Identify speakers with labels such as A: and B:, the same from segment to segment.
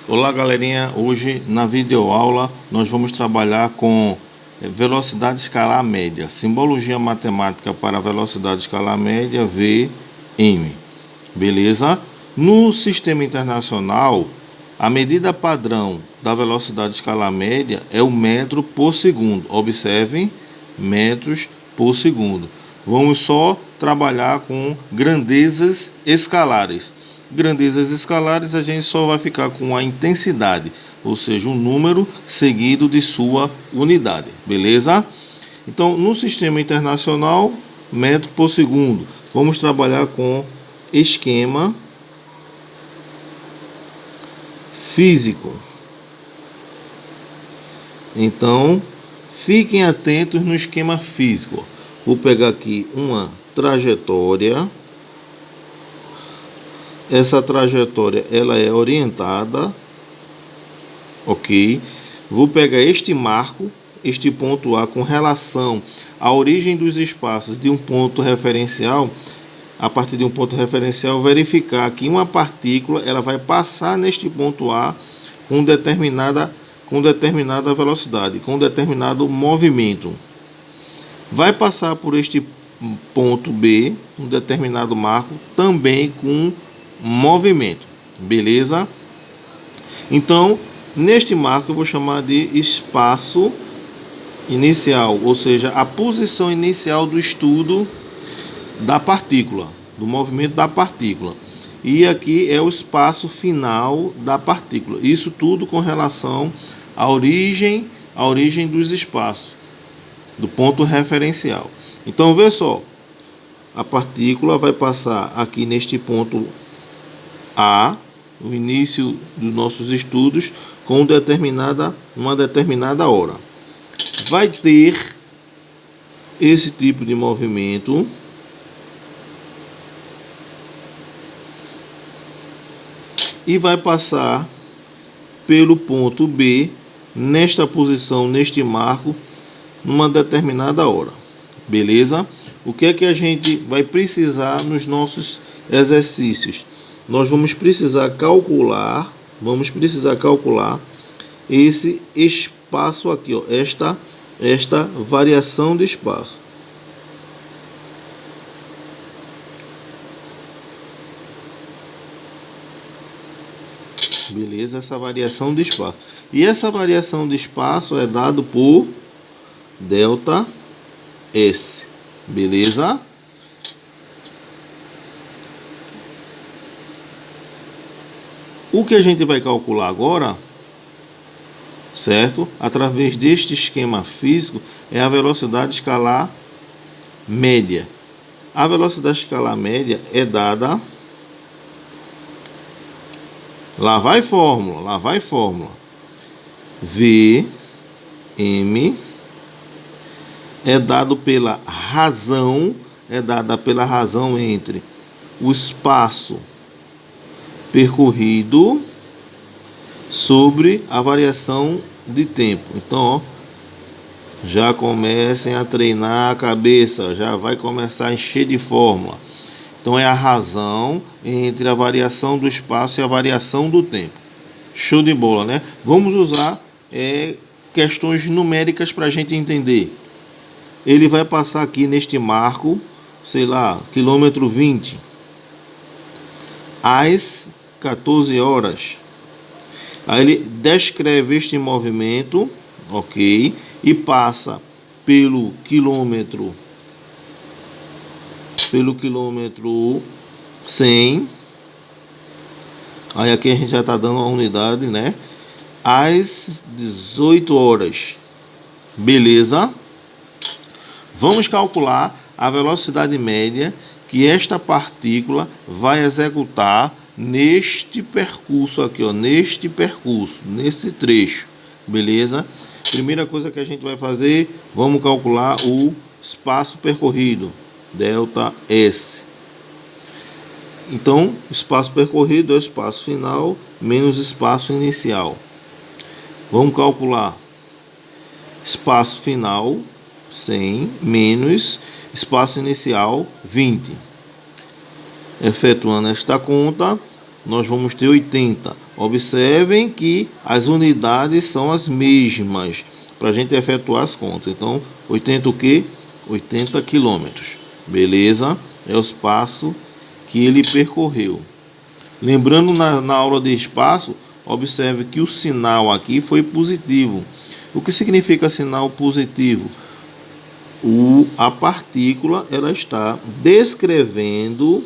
A: Olá galerinha, hoje na videoaula nós vamos trabalhar com velocidade escalar média, simbologia matemática para velocidade escalar média Vm, beleza? No sistema internacional, a medida padrão da velocidade escalar média é o metro por segundo, observem, metros por segundo. Vamos só trabalhar com grandezas escalares. Grandezas escalares a gente só vai ficar com a intensidade, ou seja, um número seguido de sua unidade, beleza? Então, no sistema internacional, metro por segundo, vamos trabalhar com esquema físico. Então, fiquem atentos no esquema físico. Vou pegar aqui uma trajetória. Essa trajetória ela é orientada, ok? Vou pegar este marco, este ponto A, com relação à origem dos espaços de um ponto referencial. A partir de um ponto referencial, verificar que uma partícula ela vai passar neste ponto A com determinada velocidade, com determinado movimento. Vai passar por este ponto B, um determinado marco, também com movimento, beleza? Então, neste marco eu vou chamar de espaço inicial, ou seja, a posição inicial do estudo da partícula, do movimento da partícula. E aqui é o espaço final da partícula. Isso tudo com relação à origem dos espaços, do ponto referencial. Então, vê só, a partícula vai passar aqui neste ponto A, o início dos nossos estudos, com uma determinada hora. Vai ter esse tipo de movimento e vai passar pelo ponto B, nesta posição, neste marco, numa determinada hora, beleza? O que é que a gente vai precisar nos nossos exercícios? Nós vamos precisar calcular esse espaço aqui, ó, esta variação de espaço. Beleza? Essa variação de espaço. E essa variação de espaço é dado por delta S. Beleza? O que a gente vai calcular agora, certo? Através deste esquema físico, é a velocidade escalar média. A velocidade escalar média é dada... Lá vai fórmula. Vm é dado pela razão, entre o espaço percorrido sobre a variação de tempo. Então, ó, já comecem a treinar a cabeça, já vai começar a encher de fórmula. Então, é a razão entre a variação do espaço e a variação do tempo. Show de bola, né? Vamos usar questões numéricas para a gente entender. Ele vai passar aqui neste marco, sei lá, quilômetro 20, às 14 horas. Aí ele descreve este movimento, ok? E passa pelo quilômetro 100. Aí aqui a gente já está dando a unidade, né? Às 18 horas. Beleza? Vamos calcular a velocidade média que esta partícula vai executar neste percurso aqui, ó, neste trecho. Beleza? Primeira coisa que a gente vai fazer, vamos calcular o espaço percorrido. Delta S. Então, espaço percorrido é o espaço final menos espaço inicial. Vamos calcular espaço final 100 menos espaço inicial 20. Efetuando esta conta, nós vamos ter 80. Observem que as unidades são as mesmas para a gente efetuar as contas. Então, 80 o quê? 80 quilômetros. Beleza? É o espaço que ele percorreu. Lembrando, na aula de espaço, observe que o sinal aqui foi positivo. O que significa sinal positivo? A partícula ela está descrevendo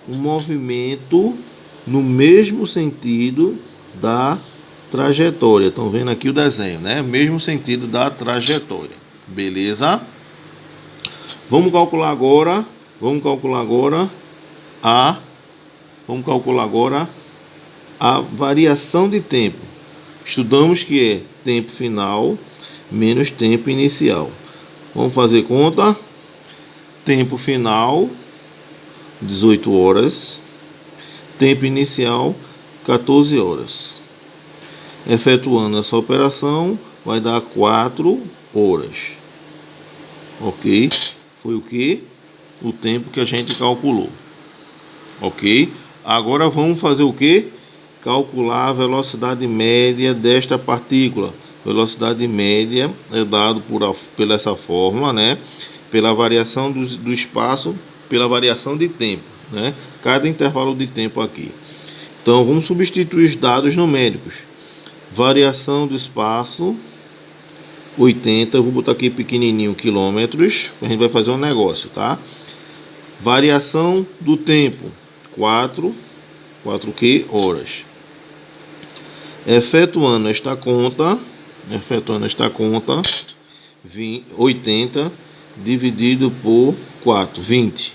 A: um movimento no mesmo sentido da trajetória. Estão vendo aqui o desenho, né? Mesmo sentido da trajetória. Beleza? Vamos calcular agora a variação de tempo. Estudamos que é tempo final menos tempo inicial. Vamos fazer conta. Tempo final, 18 horas. Tempo inicial, 14 horas. Efetuando essa operação, vai dar 4 horas. Ok? Foi o que? O tempo que a gente calculou. Ok? Agora vamos fazer o que? Calcular a velocidade média desta partícula. Velocidade média é dado pela essa fórmula, né? Pela variação do espaço, pela variação de tempo, né? Cada intervalo de tempo aqui. Então vamos substituir os dados numéricos. Variação do espaço, 80, eu vou botar aqui pequenininho, quilômetros. A gente vai fazer um negócio, tá? Variação do tempo, 4 horas. Efetuando esta conta, 80 dividido por 4, 20.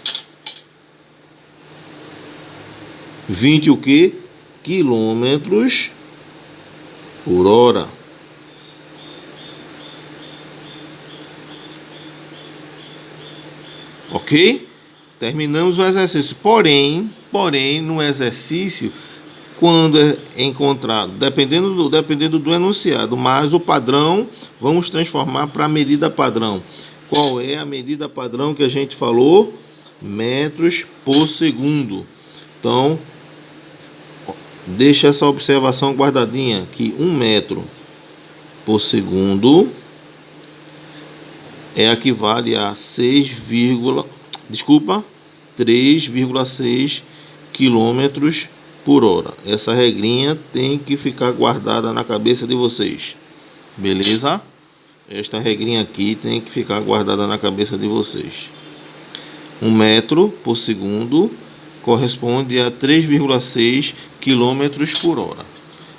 A: 20 o que? Quilômetros por hora. Ok? Terminamos o exercício. Porém, no exercício, quando é encontrado, dependendo do enunciado, mas o padrão, vamos transformar para a medida padrão. Qual é a medida padrão que a gente falou? Metros por segundo. Então, deixa essa observação guardadinha, que 1 metro por segundo equivale a 3,6 quilômetros por hora. Essa regrinha tem que ficar guardada na cabeça de vocês. Beleza? Esta regrinha aqui tem que ficar guardada na cabeça de vocês. 1 metro por segundo corresponde a 3,6 quilômetros por hora.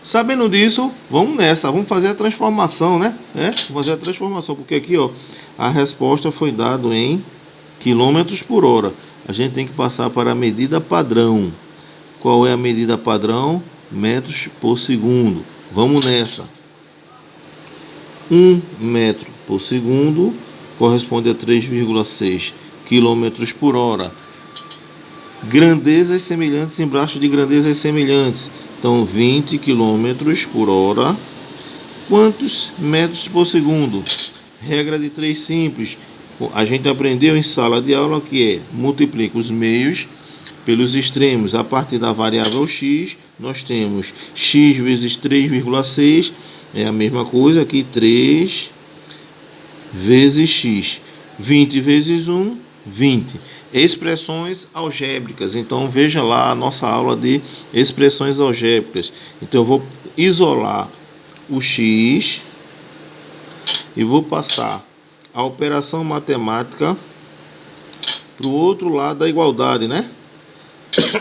A: Sabendo disso, vamos nessa, vamos fazer a transformação, né? Vamos fazer a transformação, porque aqui, ó, a resposta foi dada em quilômetros por hora. A gente tem que passar para a medida padrão. Qual é a medida padrão? Metros por segundo. Vamos nessa. 1 metro por segundo corresponde a 3,6 quilômetros por hora. Grandezas semelhantes embaixo de grandezas semelhantes. Então, 20 quilômetros por hora. Quantos metros por segundo? Regra de 3 simples. A gente aprendeu em sala de aula que é multiplica os meios pelos extremos. A partir da variável x, nós temos x vezes 3,6. É a mesma coisa aqui, 3 vezes x. 20 vezes 1, 20. Expressões algébricas. Então veja lá a nossa aula de expressões algébricas. Então eu vou isolar o x e vou passar a operação matemática para o outro lado da igualdade, né?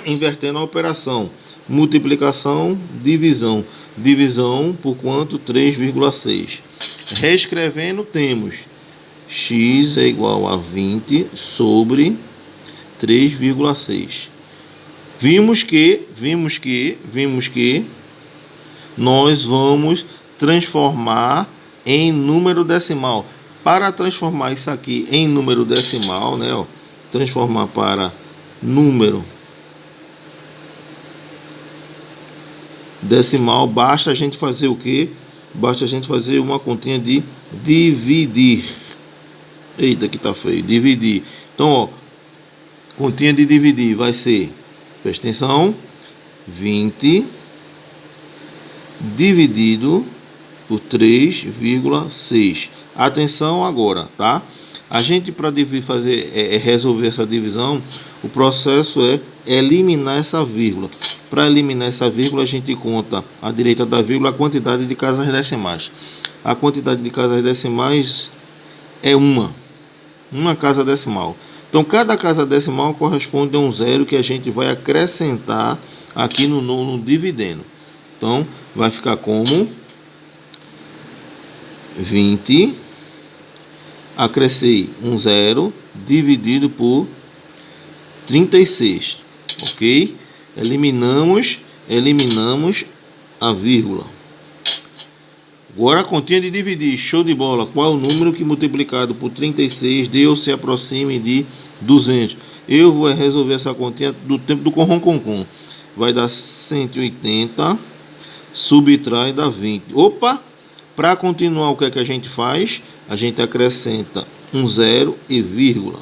A: Invertendo a operação. Multiplicação, divisão. Divisão por quanto? 3,6. Reescrevendo, temos x é igual a 20 sobre 3,6. Vimos que nós vamos transformar em número decimal. Para transformar isso aqui em número decimal, né, ó, transformar para número decimal, basta a gente fazer o quê? Basta a gente fazer uma continha de dividir. Eita, que tá feio. Dividir. Então, ó, continha de dividir vai ser, presta atenção, 20 dividido por 3,6. Atenção agora, tá? A gente, para resolver essa divisão, o processo é eliminar essa vírgula. Para eliminar essa vírgula, a gente conta à direita da vírgula a quantidade de casas decimais. A quantidade de casas decimais é uma casa decimal. Então, cada casa decimal corresponde a um zero que a gente vai acrescentar aqui no dividendo. Então, vai ficar como 20, acrescer um zero, dividido por 36, ok? Eliminamos a vírgula. Agora a continha de dividir, show de bola. Qual é o número que multiplicado por 36 deu se aproxime de 200? Eu vou resolver essa continha do tempo do Corrom-Concom. Vai dar 180, subtrai dá 20. Opa! Para continuar, o que é que a gente faz? A gente acrescenta um zero e vírgula.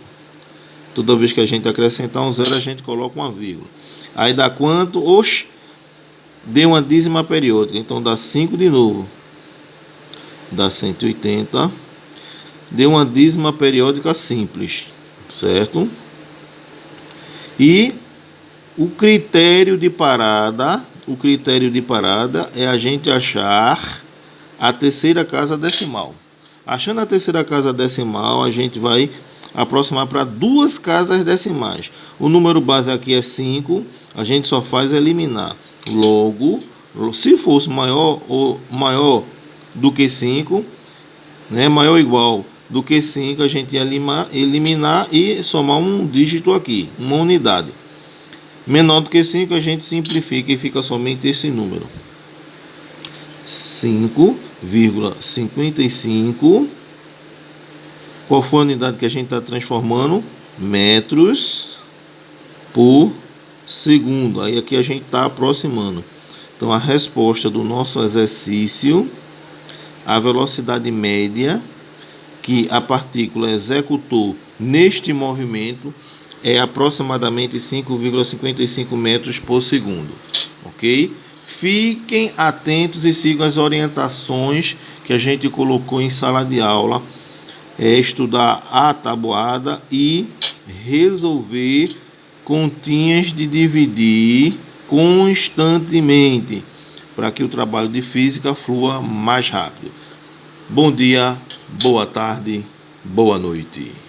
A: Toda vez que a gente acrescentar um zero, a gente coloca uma vírgula. Aí dá quanto? Oxe! Deu uma dízima periódica, então dá 5 de novo. Dá 180. Deu uma dízima periódica simples, certo? E o critério de parada é a gente achar a terceira casa decimal. Achando a terceira casa decimal, a gente vai aproximar para duas casas decimais. O número base aqui é 5, a gente só faz eliminar. Logo, se fosse maior do que 5, né, maior ou igual do que 5, a gente ia eliminar e somar um dígito aqui, uma unidade. Menor do que 5, a gente simplifica e fica somente esse número. 5,55. Qual foi a unidade que a gente está transformando? Metros por segundo. Aí aqui a gente está aproximando. Então a resposta do nosso exercício, a velocidade média que a partícula executou neste movimento é aproximadamente 5,55 metros por segundo. Ok? Fiquem atentos e sigam as orientações que a gente colocou em sala de aula. Estudar a tabuada e resolver continhas de dividir constantemente para que o trabalho de física flua mais rápido. Bom dia, boa tarde, boa noite.